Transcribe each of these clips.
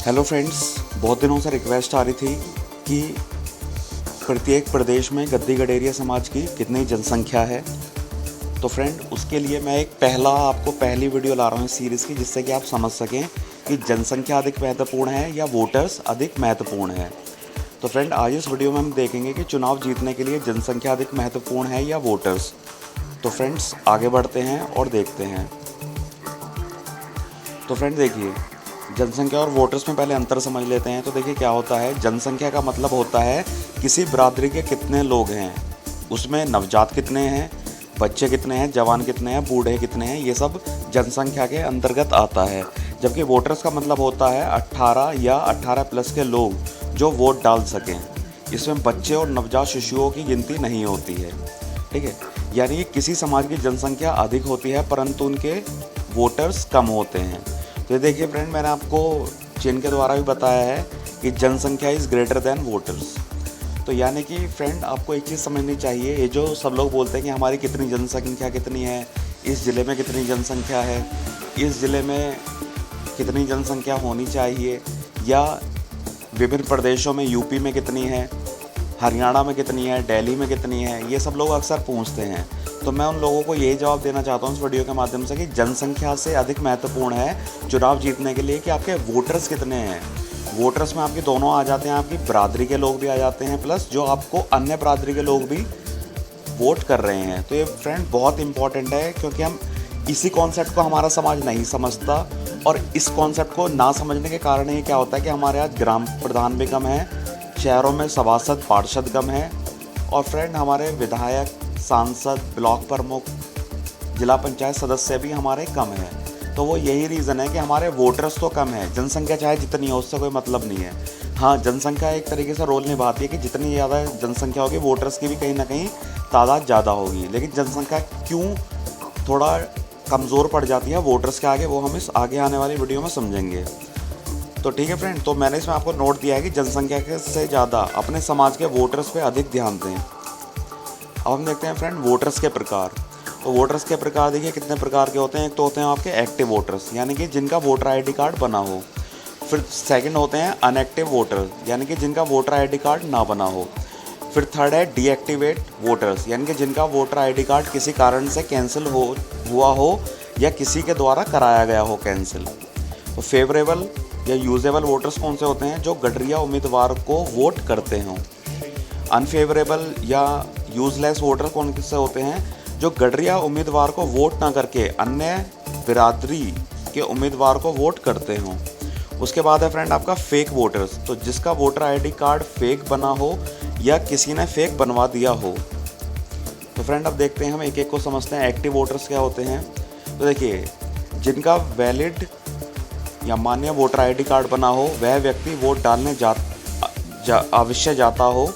Hello friends, बहुत दिनों से रिक्वेस्ट आ रही थी कि प्रत्येक प्रदेश में गद्दी गडेरिया समाज की कितनी जनसंख्या है। तो फ्रेंड, उसके लिए मैं एक आपको पहली वीडियो ला रहा हूँ इस सीरीज़ की, जिससे कि आप समझ सकें कि जनसंख्या अधिक महत्वपूर्ण है या वोटर्स अधिक महत्वपूर्ण है। तो फ्रेंड, आज इस वीडियो में हम देखेंगे कि चुनाव जीतने के लिए जनसंख्या अधिक महत्वपूर्ण है या वोटर्स। तो फ्रेंड्स, आगे बढ़ते हैं और देखते हैं। तो फ्रेंड देखिए, जनसंख्या और वोटर्स में पहले अंतर समझ लेते हैं। तो देखिए क्या होता है, जनसंख्या का मतलब होता है किसी बरादरी के कितने लोग हैं, उसमें नवजात कितने हैं, बच्चे कितने हैं, जवान कितने हैं, बूढ़े कितने हैं, ये सब जनसंख्या के अंतर्गत आता है। जबकि वोटर्स का मतलब होता है 18 या 18 प्लस के लोग जो वोट डाल सकें। इसमें बच्चे और नवजात शिशुओं की गिनती नहीं होती है। ठीक है, यानी कि किसी समाज की जनसंख्या अधिक होती है परंतु उनके वोटर्स कम होते हैं। तो देखिए फ्रेंड, मैंने आपको चिन्ह के द्वारा भी बताया है कि जनसंख्या इज़ ग्रेटर देन वोटर्स। तो यानी कि फ्रेंड, आपको एक चीज़ समझनी चाहिए, ये जो सब लोग बोलते हैं कि हमारी कितनी जनसंख्या कितनी है, इस ज़िले में कितनी जनसंख्या है, इस ज़िले में कितनी जनसंख्या होनी चाहिए, या विभिन्न प्रदेशों में यूपी में कितनी है, हरियाणा में कितनी है, दिल्ली में कितनी है, ये सब लोग अक्सर पूछते हैं। तो मैं उन लोगों को यही जवाब देना चाहता हूँ इस वीडियो के माध्यम से कि जनसंख्या से अधिक महत्वपूर्ण है चुनाव जीतने के लिए कि आपके वोटर्स कितने हैं। वोटर्स में आपके दोनों आ जाते हैं, आपकी बरादरी के लोग भी आ जाते हैं, प्लस जो आपको अन्य बरादरी के लोग भी वोट कर रहे हैं। तो ये फ्रेंड बहुत इंपॉर्टेंट है, क्योंकि हम इसी कॉन्सेप्ट को हमारा समाज नहीं समझता, और इस कॉन्सेप्ट को ना समझने के कारण ये क्या होता है कि हमारे यहाँ ग्राम प्रधान भी कम है, शहरों में सभासद पार्षद कम है, और फ्रेंड हमारे विधायक, सांसद, ब्लॉक प्रमुख, जिला पंचायत सदस्य भी हमारे कम हैं। तो वो यही रीज़न है कि हमारे वोटर्स तो कम है। जनसंख्या चाहे जितनी हो उससे कोई मतलब नहीं है। हाँ, जनसंख्या एक तरीके से रोल निभाती है कि जितनी ज़्यादा जनसंख्या होगी वोटर्स की भी कहीं ना कहीं तादाद ज़्यादा होगी, लेकिन जनसंख्या क्यों थोड़ा कमज़ोर पड़ जाती है वोटर्स के आगे, वो हम इस आगे आने वाली वीडियो में समझेंगे। तो ठीक है फ्रेंड, तो मैंने इसमें आपको नोट दिया है कि जनसंख्या से ज़्यादा अपने समाज के वोटर्स पे अधिक ध्यान दें। अब हम देखते हैं फ्रेंड वोटर्स के प्रकार। तो वोटर्स के प्रकार देखिए कितने प्रकार के होते हैं। एक तो होते हैं आपके एक्टिव वोटर्स, यानी कि जिनका वोटर आईडी कार्ड बना हो। फिर सेकंड होते हैं अनएक्टिव वोटर्स, यानी कि जिनका वोटर आईडी कार्ड ना बना हो। फिर थर्ड है डीएक्टिवेट वोटर्स, यानी कि जिनका वोटर आईडी कार्ड किसी कारण से कैंसिल हुआ हो या किसी के द्वारा कराया गया हो कैंसिल। तो फेवरेबल या यूजेबल वोटर्स कौन से होते हैं, जो गडरिया उम्मीदवार को वोट करते हों। अनफेवरेबल या यूजलेस वोटर कौन से होते हैं, जो गडरिया उम्मीदवार को वोट ना करके अन्य बिरादरी के उम्मीदवार को वोट करते हों। उसके बाद है फ्रेंड आपका फेक वोटर्स, तो जिसका वोटर आईडी कार्ड फेक बना हो या किसी ने फेक बनवा दिया हो। तो फ्रेंड अब देखते हैं, हम एक एक को समझते हैं। एक्टिव वोटर्स क्या होते हैं। तो देखिए, जिनका वैलिड या मान्य वोटर आईडी कार्ड बना हो, वह व्यक्ति वोट डालने अवश्य जाता हो,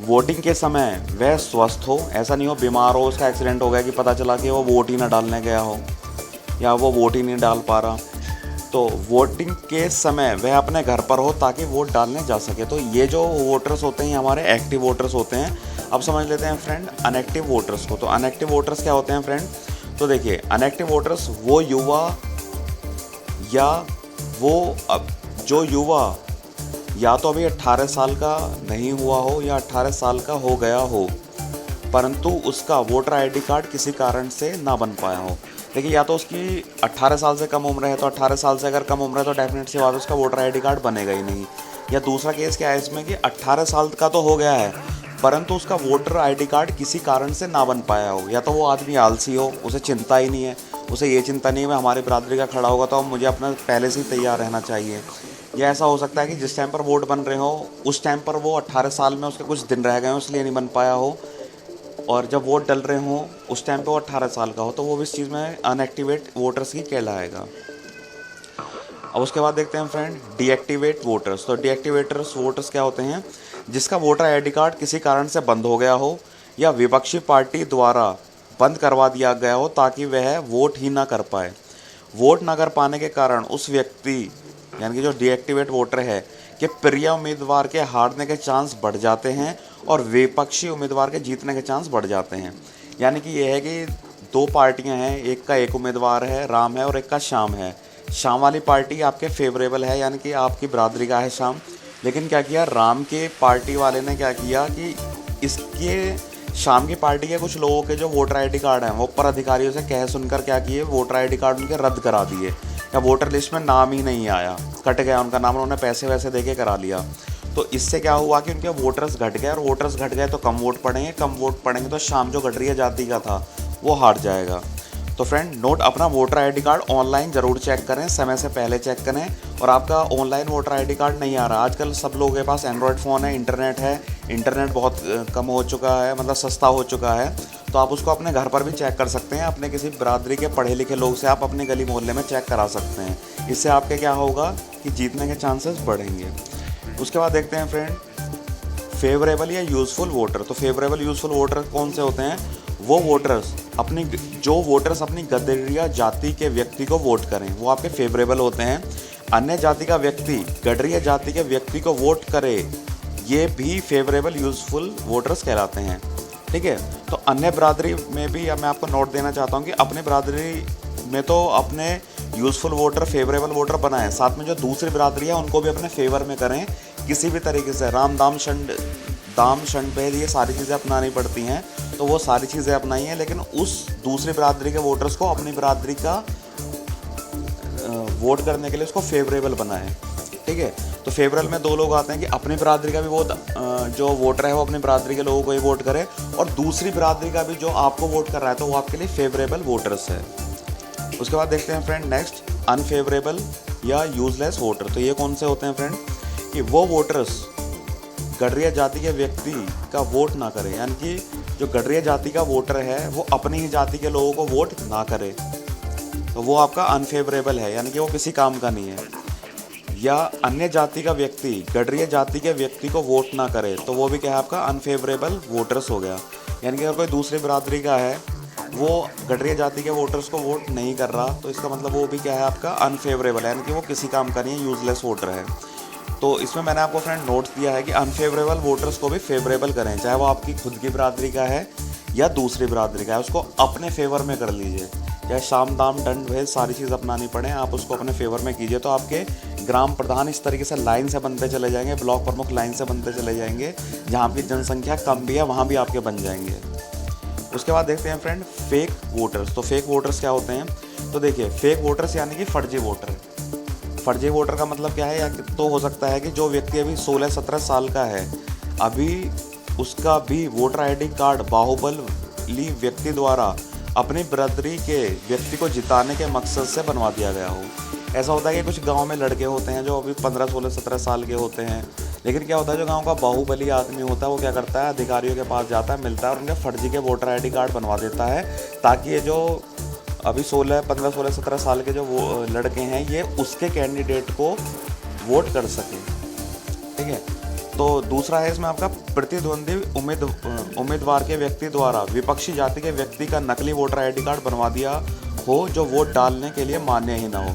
वोटिंग के समय वह स्वस्थ हो, ऐसा नहीं हो बीमार हो, उसका एक्सीडेंट हो गया कि पता चला कि वो वोट ही ना डालने गया हो या वो वोट ही नहीं डाल पा रहा। तो वोटिंग के समय वह अपने घर पर हो ताकि वोट डालने जा सके। तो ये जो वोटर्स होते हैं हमारे एक्टिव वोटर्स होते हैं। अब समझ लेते हैं फ्रेंड अनएक्टिव वोटर्स को। तो अनएक्टिव वोटर्स क्या होते हैं फ्रेंड। तो देखिए, अनएक्टिव वोटर्स वो युवा या जो युवा या तो अभी 18 साल का नहीं हुआ हो या 18 साल का हो गया हो, परंतु उसका वोटर आईडी कार्ड किसी कारण से ना बन पाया हो। देखिए, या तो उसकी 18 साल से कम उम्र है, तो 18 साल से अगर कम उम्र है तो डेफिनेट सी बात है उसका वोटर आईडी कार्ड बनेगा ही नहीं। या दूसरा केस क्या है इसमें कि 18 साल का तो हो गया है परंतु उसका वोटर आईडी कार्ड किसी कारण से ना बन पाया हो। या तो वो आदमी आलसी हो, उसे चिंता ही नहीं है, उसे ये चिंता नहीं है मैं हमारी बरादरी का खड़ा होगा तो मुझे अपना पहले से ही तैयार रहना चाहिए। या ऐसा हो सकता है कि जिस टाइम पर वोट बन रहे हो उस टाइम पर वो 18 साल में उसके कुछ दिन रह गए हो इसलिए नहीं बन पाया हो, और जब वोट डल रहे हो उस टाइम पे वो 18 साल का हो, तो वो भी इस चीज़ में अनएक्टिवेट वोटर्स ही कहलाएगा। अब उसके बाद देखते हैं फ्रेंड डीएक्टिवेट वोटर्स। तो डीएक्टिवेटर्स वोटर्स क्या होते हैं, जिसका वोटर आईडी कार्ड किसी कारण से बंद हो गया हो या विपक्षी पार्टी द्वारा बंद करवा दिया गया हो ताकि वह वोट ही ना कर पाए। वोट ना कर पाने के कारण उस व्यक्ति यानी कि जो डीएक्टिवेट वोटर है कि प्रिय उम्मीदवार के हारने के चांस बढ़ जाते हैं और विपक्षी उम्मीदवार के जीतने के चांस बढ़ जाते हैं। यानी कि ये है कि दो पार्टियां हैं, एक का एक उम्मीदवार है राम है और एक का श्याम है, शाम वाली पार्टी आपके फेवरेबल है, यानी कि आपकी बरादरी का है शाम। लेकिन क्या किया राम के पार्टी वाले ने, क्या किया कि इसके शाम की पार्टी के कुछ लोगों के जो वोटर आईडी कार्ड हैं वो ऊपर अधिकारियों से कह सुनकर क्या किए, वोटर आईडी कार्ड उनके रद्द करा दिए, या वोटर लिस्ट में नाम ही नहीं आया, कट गया उनका नाम, उन्होंने पैसे वैसे दे के करा लिया। तो इससे क्या हुआ कि उनके वोटर्स घट गए, और वोटर्स घट गए तो कम वोट पड़ेंगे, कम वोट पड़ेंगे तो शाम जो गडरिया जाति का था वो हार जाएगा। तो फ्रेंड नोट, अपना वोटर आईडी कार्ड ऑनलाइन ज़रूर चेक करें, समय से पहले चेक करें। और आपका ऑनलाइन वोटर आईडी कार्ड नहीं आ रहा, आजकल सब लोगों के पास एंड्रॉयड फ़ोन है, इंटरनेट बहुत कम हो चुका है, मतलब सस्ता हो चुका है, तो आप उसको अपने घर पर भी चेक कर सकते हैं। अपने किसी बरादरी के पढ़े लिखे लोग से आप अपने गली मोहल्ले में चेक करा सकते हैं। इससे आपके क्या होगा कि जीतने के चांसेस बढ़ेंगे। उसके बाद देखते हैं फ्रेंड, फेवरेबल या यूज़फुल वोटर। तो फेवरेबल यूज़फुल वोटर कौन से होते हैं? वो वोटर्स अपनी गडरिया जाति के व्यक्ति को वोट करें, वो आपके फेवरेबल होते हैं। अन्य जाति का व्यक्ति गडरिया जाति के व्यक्ति को वोट करे, ये भी फेवरेबल यूज़फुल वोटर्स कहलाते हैं। ठीक है, तो अन्य बरादरी में भी मैं आपको नोट देना चाहता हूँ कि अपनी बरादरी में तो अपने यूज़फुल वोटर, फेवरेबल वोटर बनाएं, साथ में जो दूसरी बरादरी है उनको भी अपने फेवर में करें किसी भी तरीके से। राम दाम शंड भेद, ये सारी चीज़ें अपनानी पड़ती हैं, तो वो सारी चीज़ें अपनाई हैं, लेकिन उस दूसरी बरादरी के वोटर्स को अपनी बरादरी का वोट करने के लिए उसको फेवरेबल बनाएं। ठीक है, तो फेवरेबल में दो लोग आते हैं कि अपनी बरादरी का भी जो वोटर है वो अपनी बरादरी के लोगों को ही वोट करे, और दूसरी बरादरी का भी जो आपको वोट कर रहा है तो वो आपके लिए फेवरेबल वोटर्स है। उसके बाद देखते हैं फ्रेंड नेक्स्ट, अनफेवरेबल या यूजलेस वोटर। तो ये कौन से होते हैं फ्रेंड? कि वो वोटर्स गडरिया जाति के व्यक्ति का वोट ना करें, यानी कि जो गडरिया जाति का वोटर है वो अपनी ही जाति के लोगों को वोट ना करे, तो वो आपका अनफेवरेबल है, यानी कि वो किसी काम का नहीं है। या अन्य जाति का व्यक्ति गडरिया जाति के व्यक्ति को वोट ना करे, तो वो भी क्या है आपका अनफेवरेबल वोटर्स हो गया। यानी कि अगर कोई दूसरी बरादरी का है वो गडरिया जाति के वोटर्स को वोट नहीं कर रहा, तो इसका मतलब वो भी क्या है आपका अनफेवरेबल है, यानी कि वो किसी काम का नहीं है, यूजलेस वोटर है। तो इसमें मैंने आपको फ्रेंड नोट्स दिया है कि अनफेवरेबल वोटर्स को भी फेवरेबल करें, चाहे वो आपकी खुद की बरादरी का है या दूसरी बरादरी का है, उसको अपने फेवर में कर लीजिए। चाहे शाम दाम दंड भेद सारी चीज़ अपनानी पड़े, आप उसको अपने फेवर में कीजिए, तो आपके ग्राम प्रधान इस तरीके से लाइन से बनते चले जाएंगे, ब्लॉक प्रमुख लाइन से बनते चले जाएंगे, जहाँ आपकी जनसंख्या कम भी है वहाँ भी आपके बन जाएंगे। उसके बाद देखते हैं फ्रेंड फेक वोटर्स। तो फेक वोटर्स क्या होते हैं? तो देखिए, फेक वोटर्स यानी कि फर्जी वोटर। फर्जी वोटर का मतलब क्या है? या तो हो सकता है कि जो व्यक्ति अभी 16-17 साल का है, अभी उसका भी वोटर आईडी कार्ड बाहुबली व्यक्ति द्वारा अपनी बरादरी के व्यक्ति को जिताने के मकसद से बनवा दिया गया हो। ऐसा होता है कि कुछ गांव में लड़के होते हैं जो अभी 15, 16, 17 साल के होते हैं, लेकिन क्या होता है जो गांव का बाहुबली आदमी होता है वो क्या करता है, अधिकारियों के पास जाता है, मिलता है और उनके फर्जी के वोटर आईडी कार्ड बनवा देता है, ताकि ये जो अभी 15, 16, 17 साल के जो वो लड़के हैं ये उसके कैंडिडेट को वोट कर सकें। ठीक है, तो दूसरा है इसमें आपका प्रतिद्वंदी उम्मीदवार के व्यक्ति द्वारा विपक्षी जाति के व्यक्ति का नकली वोटर आईडी कार्ड बनवा दिया हो जो वोट डालने के लिए मान्य ही ना हो।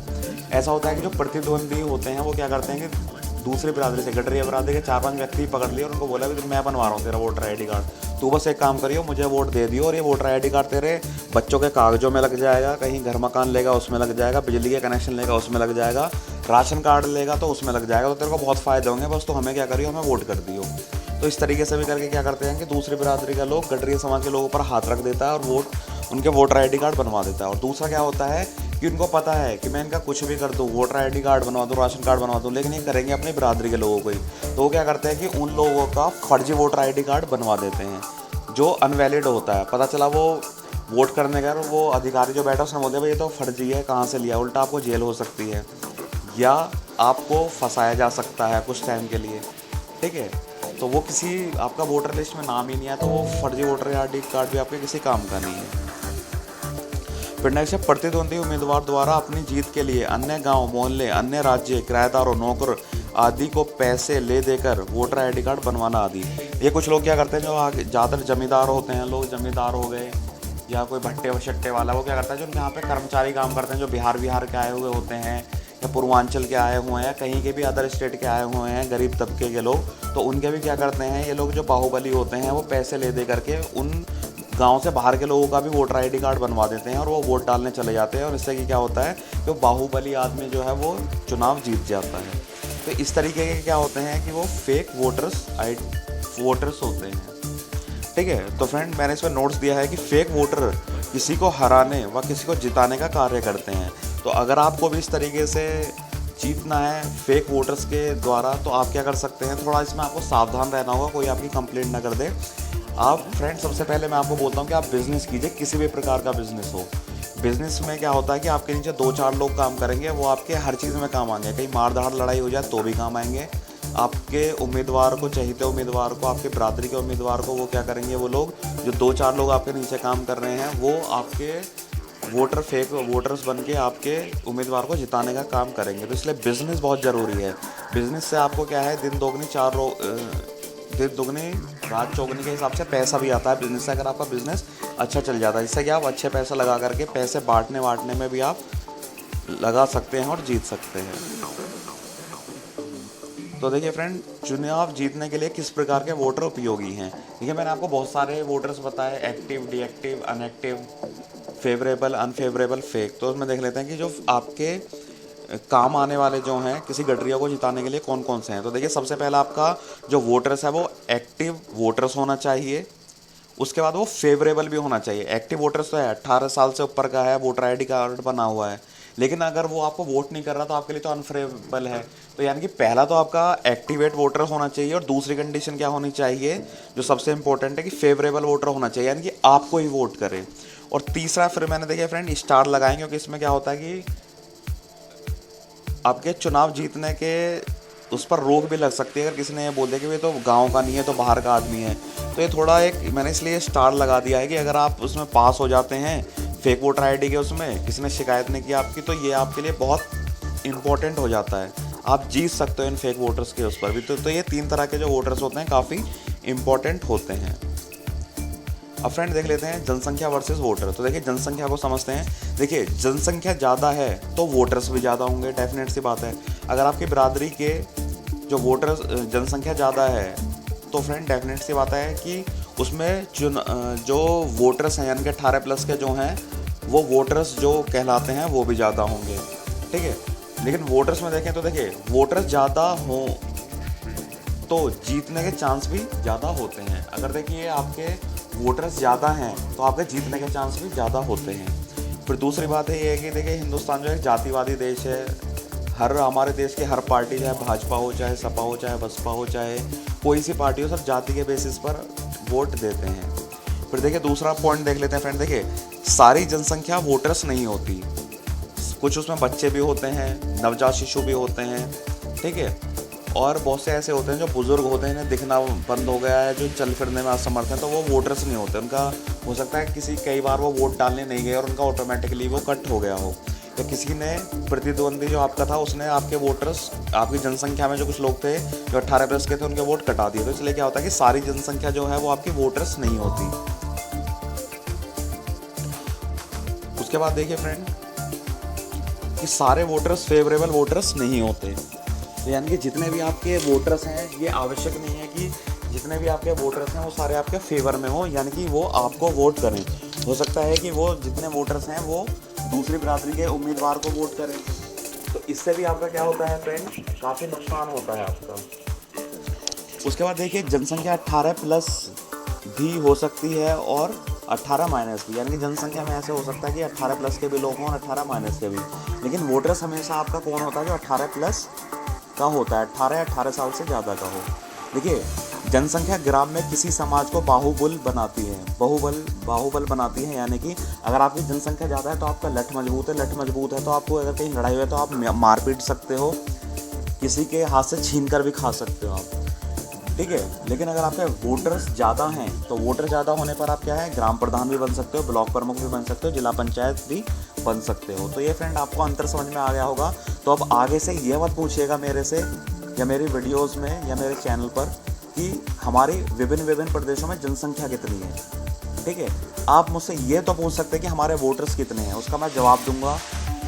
ऐसा होता है कि जो प्रतिद्वंदी होते हैं वो क्या करते हैं कि दूसरी बरादरी से, गडरिया बरादरी के 4-5 व्यक्ति पकड़ लिए और उनको बोला भी मैं बनवा रहा हूँ तेरा वोटर आईडी कार्ड, तू बस एक काम करियो, मुझे वोट दे दियो, और ये वोटर आईडी कार्ड तेरे बच्चों के कागजों में लग जाएगा, कहीं घर मकान लेगा उसमें लग जाएगा, बिजली के कनेक्शन लेगा उसमें लग जाएगा, राशन कार्ड लेगा तो उसमें लग जाएगा, तो तेरे को बहुत फ़ायदे होंगे, बस तो हमें क्या करियो, हमें वोट कर दियो। तो इस तरीके से भी करके क्या करते हैं कि दूसरी बरादरी का लोग गडरिया समाज के लोगों पर हाथ रख देता है और उनके वोटर आईडी कार्ड बनवा देता है। और दूसरा क्या होता है कि उनको पता है कि मैं इनका कुछ भी कर दूँ, वोटर आईडी कार्ड बनवा दूँ, राशन कार्ड बनवा दूँ, लेकिन ये करेंगे अपनी बरादरी के लोगों को ही, तो वो क्या करते हैं कि उन लोगों का फर्जी वोटर आईडी कार्ड बनवा देते हैं जो अनवैलिड होता है। पता चला वो वोट करने गए, वो अधिकारी जो बैठा उसने बोल दिया भाई ये तो फर्जी है, कहाँ से लिया, उल्टा आपको जेल हो सकती है या आपको फंसाया जा सकता है कुछ टाइम के लिए। ठीक है, तो वो किसी आपका वोटर लिस्ट में नाम ही नहीं है, तो वो फर्जी वोटर आईडी कार्ड भी आपके किसी काम का नहीं है। फिर नेक्स्ट है प्रतिद्वंदी उम्मीदवार द्वारा अपनी जीत के लिए अन्य गांव, मोहल्ले, अन्य राज्य, किराएदारों, नौकर आदि को पैसे ले देकर वोटर आईडी कार्ड बनवाना आदि। ये कुछ लोग क्या करते हैं जो आगे ज़्यादातर जमींदार होते हैं, लोग जमींदार हो गए या कोई भट्टे वशट्टे वाला, वो क्या करता है जो यहाँ पे कर्मचारी काम करते हैं, जो बिहार के आए हुए होते हैं या पूर्वांचल के आए हुए हैं, कहीं के भी अदर स्टेट के आए हुए हैं, गरीब तबके के लोग, तो उनके भी क्या करते हैं ये लोग जो बाहुबली होते हैं वो पैसे ले दे करके उन गांव से बाहर के लोगों का भी वोटर आईडी कार्ड बनवा देते हैं और वो वोट डालने चले जाते हैं, और इससे कि क्या होता है कि बाहुबली आदमी जो है वो चुनाव जीत जाता है। तो इस तरीके के क्या होते हैं कि वो फेक वोटर्स होते हैं। ठीक है, तो फ्रेंड मैंने इसमें नोट्स दिया है कि फेक वोटर किसी को हराने व किसी को जिताने का कार्य करते हैं। तो अगर आपको भी इस तरीके से जीतना है फेक वोटर्स के द्वारा, तो आप क्या कर सकते हैं, थोड़ा इसमें आपको सावधान रहना होगा, कोई आपकी कंप्लेंट ना कर दे। आप फ्रेंड सबसे पहले मैं आपको बोलता हूँ कि आप बिज़नेस कीजिए, किसी भी प्रकार का बिज़नेस हो। बिज़नेस में क्या होता है कि आपके नीचे 2-4 लोग काम करेंगे, वो आपके हर चीज़ में काम आएंगे। कहीं मार धाड़ लड़ाई हो जाए तो भी काम आएंगे। आपके उम्मीदवार को, चहेते उम्मीदवार को, आपके बरादरी के उम्मीदवार को वो क्या करेंगे, वो लोग जो 2-4 लोग आपके नीचे काम कर रहे हैं वो आपके फेक वोटर्स बन के आपके उम्मीदवार को जिताने का काम करेंगे। तो इसलिए बिज़नेस बहुत ज़रूरी है। बिज़नेस से आपको क्या है, दिन दुगनी रात चौगुनी के हिसाब से पैसा भी आता है बिज़नेस से, अगर आपका बिज़नेस अच्छा चल जाता है, जिससे कि आप अच्छे पैसे लगा करके पैसे बांटने में भी आप लगा सकते हैं और जीत सकते हैं। तो देखिए फ्रेंड, चुनाव जीतने के लिए किस प्रकार के वोटर उपयोगी हैं। देखिए मैंने आपको बहुत सारे वोटर्स बताए, active, deactive, unactive, favourable, unfavourable, fake. तो उसमें देख लेते हैं कि जो आपके काम आने वाले जो हैं किसी गडरिया को जिताने के लिए कौन कौन से हैं। तो देखिए सबसे पहला आपका जो वोटर्स है वो एक्टिव वोटर्स होना चाहिए। उसके बाद वो फेवरेबल भी होना चाहिए। एक्टिव वोटर्स तो है, 18 साल से ऊपर का है, वोटर आईडी कार्ड बना हुआ है, लेकिन अगर वो आपको वोट नहीं कर रहा तो आपके लिए तो अनफेवरेबल है। तो यानी कि पहला तो आपका एक्टिवेट वोटर होना चाहिए, और दूसरी कंडीशन क्या होनी चाहिए जो सबसे इंपॉर्टेंट है कि फेवरेबल वोटर होना चाहिए, यानी कि आपको ही वोट करे। और तीसरा फिर मैंने देखिए फ्रेंड स्टार लगाएंगे, क्योंकि इसमें क्या होता है कि आपके चुनाव जीतने के उस पर रोक भी लग सकती है अगर किसी ने ये बोल दिया कि ये तो गांव का नहीं है, तो बाहर का आदमी है। तो ये थोड़ा एक मैंने इसलिए स्टार लगा दिया है कि अगर आप उसमें पास हो जाते हैं फेक वोटर आईडी के, उसमें किसी ने शिकायत नहीं की आपकी, तो ये आपके लिए बहुत इंपॉर्टेंट हो जाता है। आप जीत सकते हो इन फेक वोटर्स के उस पर भी। तो ये 3 तरह के जो वोटर्स होते हैं काफ़ी इंपॉर्टेंट होते हैं। अब फ्रेंड देख लेते हैं जनसंख्या वर्सेस वोटर। तो देखिए जनसंख्या को समझते हैं। देखिए जनसंख्या ज़्यादा है तो वोटर्स भी ज़्यादा होंगे, डेफिनेट सी बात है। अगर आपकी बरादरी के जो वोटर्स जनसंख्या ज़्यादा है तो फ्रेंड डेफिनेट सी बात है कि उसमें जो वोटर्स हैं यानी कि 18+ के जो हैं वो वोटर्स जो कहलाते हैं वो भी ज़्यादा होंगे। ठीक है, लेकिन वोटर्स में देखें तो देखिए वोटर्स ज़्यादा हों तो जीतने के चांस भी ज़्यादा होते हैं। अगर देखिए आपके वोटर्स ज़्यादा हैं तो आपके जीतने के चांस भी ज़्यादा होते हैं। फिर दूसरी बात है ये है कि देखिए हिंदुस्तान जो है जातिवादी देश है। हमारे देश के हर पार्टी, चाहे भाजपा हो, चाहे सपा हो, चाहे बसपा हो, चाहे कोई सी पार्टी हो, सब जाति के बेसिस पर वोट देते हैं। फिर देखिए दूसरा पॉइंट देख लेते हैं फ्रेंड। देखिए सारी जनसंख्या वोटर्स नहीं होती, कुछ उसमें बच्चे भी होते हैं, नवजात शिशु भी होते हैं। ठीक है, और बहुत से ऐसे होते हैं जो बुज़ुर्ग होते हैं, दिखना बंद हो गया है, जो चल फिरने में असमर्थ हैं, तो वो वोटर्स नहीं होते। उनका हो सकता है कई बार वो वोट डालने नहीं गए और उनका ऑटोमेटिकली वो कट हो गया हो, या किसी ने प्रतिद्वंदी जो आपका था उसने आपके वोटर्स, आपकी जनसंख्या में जो कुछ लोग थे जो 18+ के थे उनके वोट कटा दिए। तो इसलिए क्या होता है कि सारी जनसंख्या जो है वो आपकी वोटर्स नहीं होती। उसके बाद देखिए फ्रेंड कि सारे वोटर्स फेवरेबल वोटर्स नहीं होते। तो यानी कि जितने भी आपके वोटर्स हैं ये आवश्यक नहीं है कि जितने भी आपके वोटर्स हैं वो सारे आपके फेवर में हो, यानी कि वो आपको वोट करें। हो सकता है कि वो जितने वोटर्स हैं वो दूसरी बरादरी के उम्मीदवार को वोट करें। तो इससे भी आपका क्या होता है फ्रेंड, काफ़ी नुकसान होता है आपका। उसके बाद देखिए जनसंख्या 18+ भी हो सकती है और 18- भी, यानी कि जनसंख्या में ऐसे हो सकता है कि 18+ के भी लोग हों और 18- के भी। लेकिन वोटर्स हमेशा आपका कौन होता है जो 18+ का होता है, 18 साल से ज़्यादा का हो। देखिए जनसंख्या ग्राम में किसी समाज को बाहुबल बनाती है, यानी कि अगर आपकी जनसंख्या ज़्यादा है तो आपका लठ मजबूत है तो आपको अगर कहीं लड़ाई हुई है तो आप मार पीट सकते हो, किसी के हाथ से छीन कर भी खा सकते हो आप। ठीक है, लेकिन अगर आपके वोटर्स ज़्यादा हैं तो वोटर ज़्यादा होने पर आप क्या है, ग्राम प्रधान भी बन सकते हो, ब्लॉक प्रमुख भी बन सकते हो, जिला पंचायत भी बन सकते हो। तो ये फ्रेंड आपको अंतर समझ में आ गया होगा। तो अब आगे से ये मत पूछिएगा मेरे से या मेरी वीडियोस में या मेरे चैनल पर कि हमारी विभिन्न प्रदेशों में जनसंख्या कितनी है। ठीक है, आप मुझसे ये तो पूछ सकते हैं कि हमारे वोटर्स कितने हैं, उसका मैं जवाब दूंगा,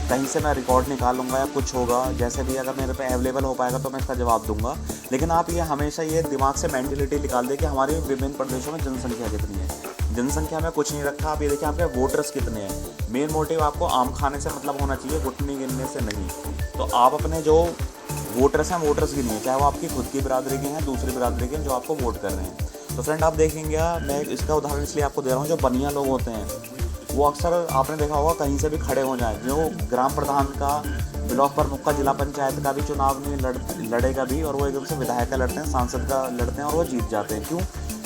कहीं से मैं रिकॉर्ड निकाल लूँगा या कुछ होगा, जैसे भी अगर मेरे पे अवेलेबल हो पाएगा तो मैं इसका जवाब दूंगा। लेकिन आप ये हमेशा ये दिमाग से मेंटलिटी निकाल दें कि हमारे विभिन्न प्रदेशों में जनसंख्या कितनी है। जनसंख्या में कुछ नहीं रखा। आप ये देखिए आपके वोटर्स कितने हैं। मेन मोटिव आपको आम खाने से मतलब होना चाहिए, घुटने गिनने से नहीं। तो आप अपने जो वोटर्स हैं वोटर्स गिनिए, चाहे वो आपकी खुद की बिरादरी के हैं, दूसरी बिरादरी के हैं, जो आपको वोट कर रहे हैं। तो फ्रेंड आप देखेंगे, मैं इसका उदाहरण इसलिए आपको दे रहा हूँ, जो बनिया लोग होते हैं वो अक्सर आपने देखा होगा कहीं से भी खड़े हो जाएं, जो ग्राम प्रधान का, ब्लॉक प्रमुख का, जिला पंचायत का भी चुनाव नहीं लड़ेगा भी, और वो एकदम से विधायक का लड़ते हैं, सांसद का लड़ते हैं और वो जीत जाते हैं। क्यों?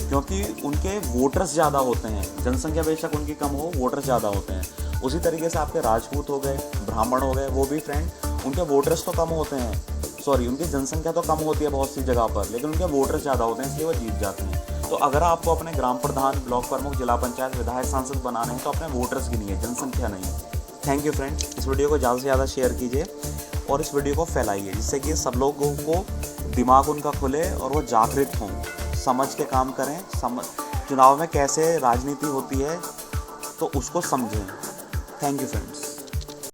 क्योंकि उनके वोटर्स ज़्यादा होते हैं। जनसंख्या बेशक उनकी कम हो, वोटर्स ज़्यादा होते हैं। उसी तरीके से आपके राजपूत हो गए, ब्राह्मण हो गए, वो भी फ्रेंड उनके वोटर्स तो कम होते हैं, सॉरी उनकी जनसंख्या तो कम होती है बहुत सी जगह पर, लेकिन उनके वोटर्स ज़्यादा होते हैं, इसलिए वो जीत जाते हैं। तो अगर आपको अपने ग्राम प्रधान, ब्लॉक प्रमुख, जिला पंचायत, विधायक, सांसद बनाने हैं तो अपने वोटर्स गिनिए, जनसंख्या नहीं। Thank you friend. इस वीडियो को ज़्यादा से ज़्यादा शेयर कीजिए और इस वीडियो को फैलाइए, जिससे कि सब लोगों को दिमाग उनका खुले और वो जागृत हों, समझ के काम करें, चुनाव में कैसे राजनीति होती है तो उसको समझें। Thank you friends.